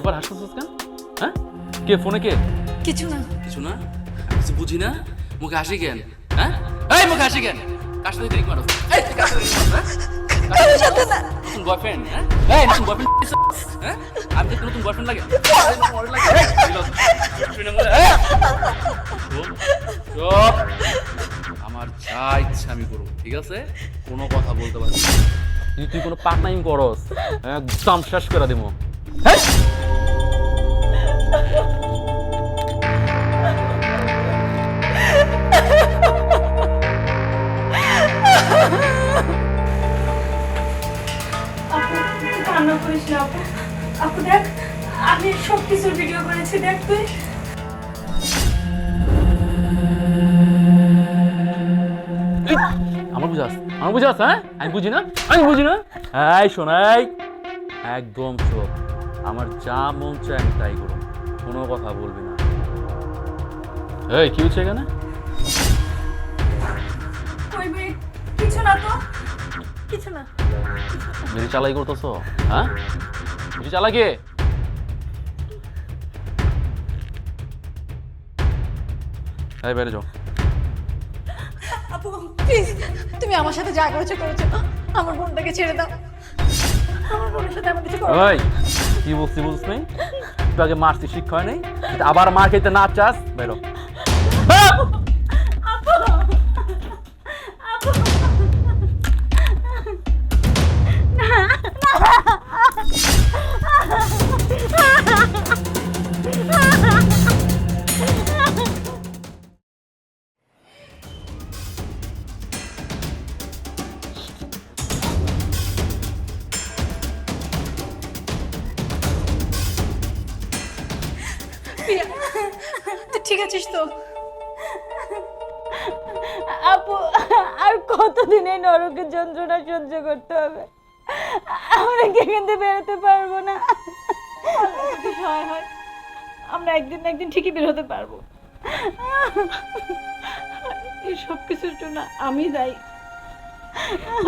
ব্যাপার হাসতেছিস কেন? হ্যাঁ, কে ফোনে? কে? কিছু না। কিছু না, কিছু বুঝি না, মুখে হাসি কেন? হ্যাঁ, এই মুখে হাসি কেন? কার সাথে ড্রিঙ্ক মারো? এই কার সাথে ড্রিঙ্ক মারো? কারোর সাথে না। নতুন বয়ফ্রেন্ড? হ্যাঁ, এই নতুন বয়ফ্রেন্ড? হ্যাঁ, আমি তো নতুন বয়ফ্রেন্ড লাগে। চুপ, আমার যা ইচ্ছা আমি করব, ঠিক আছে? কোনো কথা বলতে পারবি না। যদি তুই কোনো পার্ট-টাইম করস, একদম শেষ করে দেবো। হ্যাঁ, আপু কান্না করিস না আপু। আপু দেখ, আমি সব কিছুর ভিডিও করেছি, দেখ তুই। আমার বুঝাস, হ্যাঁ? আমি বুঝি না? এই শোনাই, একদম চুপ। আমার যা মন চায় আমি তাই করব, কোনো কথা বলবি না। এই কি হচ্ছে এখানে? ওই মেয়ে, কিছু না তো, কিছু না। বেশি চালাই করতেছ? হ্যাঁ, বেশি চালাই কে? এই বাইরে যাও। আপু প্লিজ, তুমি আমার সাথে যা করেছো করেছো, আমার বোনটাকে ছেড়ে দাও। আমার বোনের সাথে আমার কিছু করো না। ওই কি বলছি বুঝছ নেই? তুই আগে মারছি, শিক্ষা হয় নাই? আবার মার খেতে না চাস, বেরো। আপু, আপু, প্রিয়া, তুই ঠিক আছিস তো? আপু, আর কতদিন এই নরকের যন্ত্রণা সহ্য করতে হবে? আমরা কি এখান থেকে বেরোতে পারবো না? হয় হয়, আমরা একদিন না একদিন ঠিকই বের হতে পারবো। এই সব কিছুর জন্য আমি দায়ী।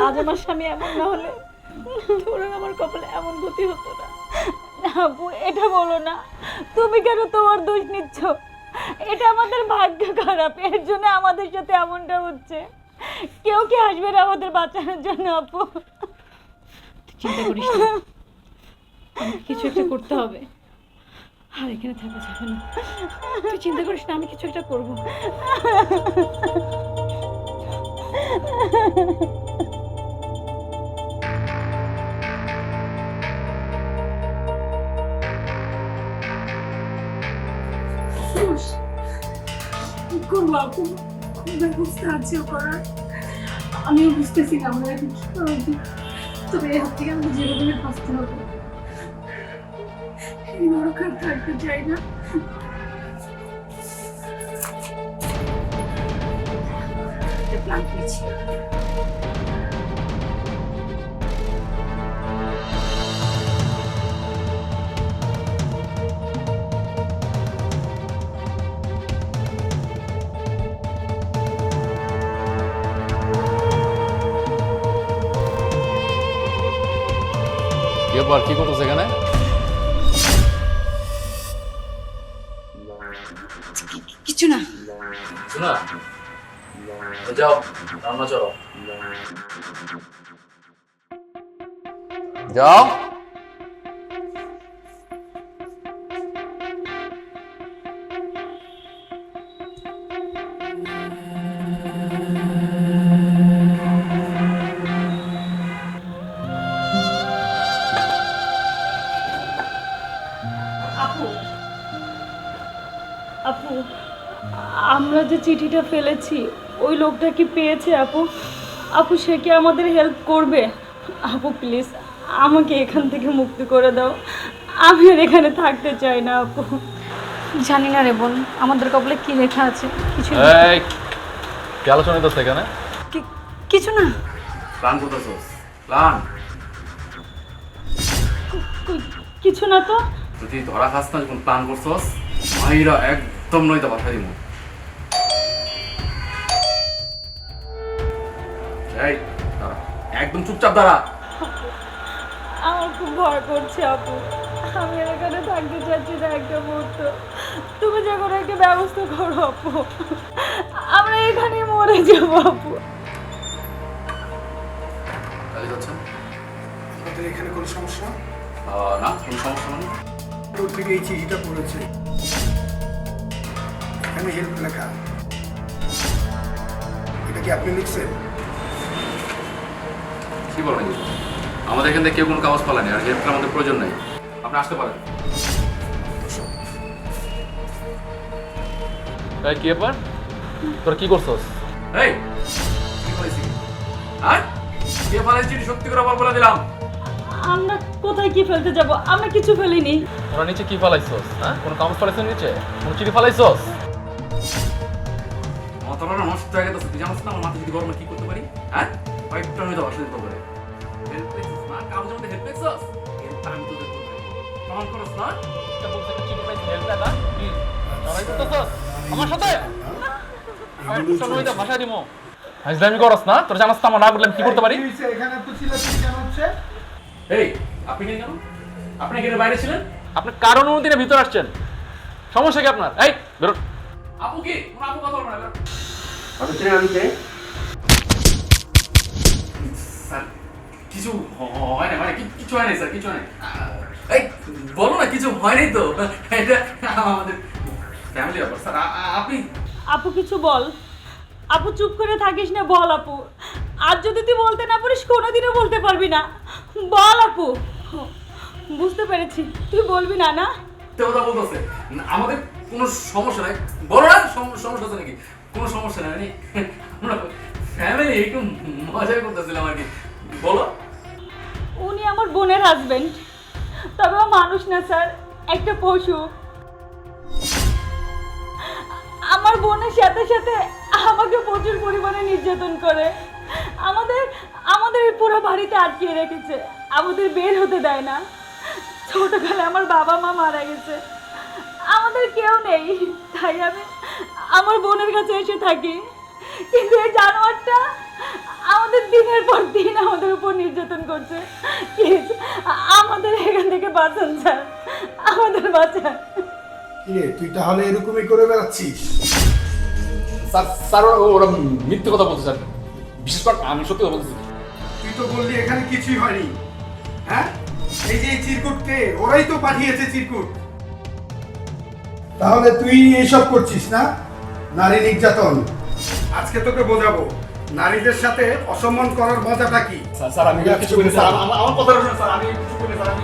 আজ আমার স্বামী এমন না হলে ধরুন আমার কপালে এমন গতি হতো না। আপু, এটা বলো না। তুমি কেন তোমার দোষ নিচ্ছ? এটা আমাদের ভাগ্য খারাপ, এর জন্য আমাদের সাথে এমনটা হচ্ছে। কেউ কি আসবে না আমাদের বাঁচানোর জন্য? আপু চিন্তা করিস না, আমাকে কিছু একটা করতে হবে। আর এখানে থাকা যাবে না। তুই চিন্তা করিস না, আমি কিছু একটা করবো। কি করবো আপু? ব্যবস্থা আছে করার, আমিও বুঝতেছি না আমরা এখন কি করা উচিত। তবে এর হাত থেকে আমাকে যেভাবে বাঁচতে হবে। এই নরক আর থাকতে চাই না। একটা প্ল্যান করেছি। এবার কি করতেছে এখানে? কিছু না। শোনা, যাও রান্না চলো। যাও। আপু, আপু, আমরা যে চিঠিটা ফেলেছি ওই লোকটা কি পেয়েছে? আপু, আপু সে কি আমাদের হেল্প করবে? আপু প্লিজ আমাকে এখান থেকে মুক্তি করে দাও, আমি আর এখানে থাকতে চাই না। আপু জানি না রে বোন, আমাদের কপালে কি লেখা আছে কিছু এই কি আলোচনা করতেছে এখানে? কিছু না। প্ল্যান করতেছস? প্ল্যান? কিছু না তো। যদি ধরা খাস না যখন প্ল্যান করছস, মাইরা একদম নয়তো বাধা দিব। এই দাঁড়া, একদম চুপচাপ দাঁড়া। আমার খুব ভয় করছে আপু। আমি আর এখানে থাকতে চাচ্ছি না একটা মুহূর্ত। তুমি যে কোনো একটা ব্যবস্থা করো আপু, আমরা এখানে মরে যাবো আপু। কাজে যাচ্ছেন? আমাদের এখানে কোনো সমস্যা? না, কোনো সমস্যা নেই। তোর থেকে এই চিঠিটা পড়েছে, এখানে হেল্প লেখা। এটা কি আপনি লিখছেন? কি বলেন? আমাদের এখান থেকে কেউ কোনো কাগজ পালানি, আর হেল্পের আমাদের প্রয়োজন নেই। আপনি আসতে পারেন। এই কি ব্যাপার? তোরা কি করছস? এই কি করেছিস? আর কে ফালাইছিস? চিঠি সত্যি করে বলে দিলাম। আমরা কোথায় কি ফেলতে যাব? আমরা কিছু ফেলিনি। তোরা নিচে কি ফালাইছস? হ্যাঁ, কোনো কাগজ ফালাইছস নিচে? কোনো চিঠি ফালাইছস? মাথাটা নষ্ট হয়ে গেছে। তুই জানিস না আমার মাথা যদি গরম কি করতে পারি? হ্যাঁ, পাইপটা আমি দাও আসলে করে। হেল্প পেছস না, কাগজের মধ্যে হেল্প পেছস? হেল্প আমি তোদের করব। প্রমাণ করছ না? এটা বলছে একটা চিঠি পাইছিস হেল্প দাদা। কি? লড়াই করতেছস আমার সাথে? ভাষা দিমো। হাজলামি করস না? তোর জানাস না আমার না বললাম কি করতে পারি? এখানে তো চিল্লাচিল্লি কেন হচ্ছে? এই, আপনি কেন? আপনি কেন বাইরে ছিলেন? আপনি কারণ অনুমতি ভিতরে আসছেন। সমস্যা কি আপনার? এই, বেরোন। আপু কি? কোন আপু কথা বলবেন না, বেরোন। আপনি চেনেন আমি কে? স্যার, কিছু হয় না, কিছু হয় নাই স্যার, কিছু হয় নাই। এই, বলো না কিছু হয় নাই তো। এটা আমাদের ফ্যামিলি ব্যাপার স্যার। আপনি আপু কিছু বল। আপু চুপ করে থাকিস না, বল আপু। আর যদি তুই বলতে না পারিস কোনোদিনও বলতে পারবি না। বল আপু। বুঝতে পেরেছি, তুই বলবি না না? কথা বলতেছে আমাদের কোনো সমস্যা নাই। বলো না সমস্যা আছে নাকি? কোনো সমস্যা নাই, মানে আমরা ফ্যামিলি একটু মজা করতেছিলাম আর কি। বলো। উনি আমার বোনের হাজবেন্ড, তবে ও মানুষ না স্যার, একটা পশু। আমার বোনের সাথে সাথে আমাকে প্রচুর পরিমাণে নির্যাতন করে। আমাদের আমাদের পুরো বাড়িতে আটকিয়ে রেখেছে, আমাদের বের হতে দেয় না। ছোটবেলায় আমার বাবা মা মারা গেছে, আমাদের কেউ নেই, তাই আমি আমার বোনের কাছে এসে থাকি। কিন্তু এই জানোয়ারটা আমাদের দিনের পর দিন আমাদের উপর নির্যাতন করছে। প্লিজ আমাদের এখান থেকে বাঁচান স্যার, আমাদের বাঁচান। কিরে তুই তাহলে এরকমই করে বেড়াচ্ছিস? স্যার ওরা মিথ্যে কথা বলছে স্যার, বিশেষ করে আমি সত্যি কথা বলতেছি। তুই তো বললি এখানে কিছুই হয়নি। হ্যাঁ, এই যে এই চিরকুটকে ওরাই তো পাঠিয়েছে চিরকুট। তাহলে তুই এইসব করছিস না? নারী নির্যাতন। আজকে তোকে বোঝাবো নারীদের সাথে অসম্মান করার মজাটা কি। স্যার আমি কিছু করিনি স্যার, আমার কথা শুনুন স্যার, আমি কিছু করিনি স্যার, আমি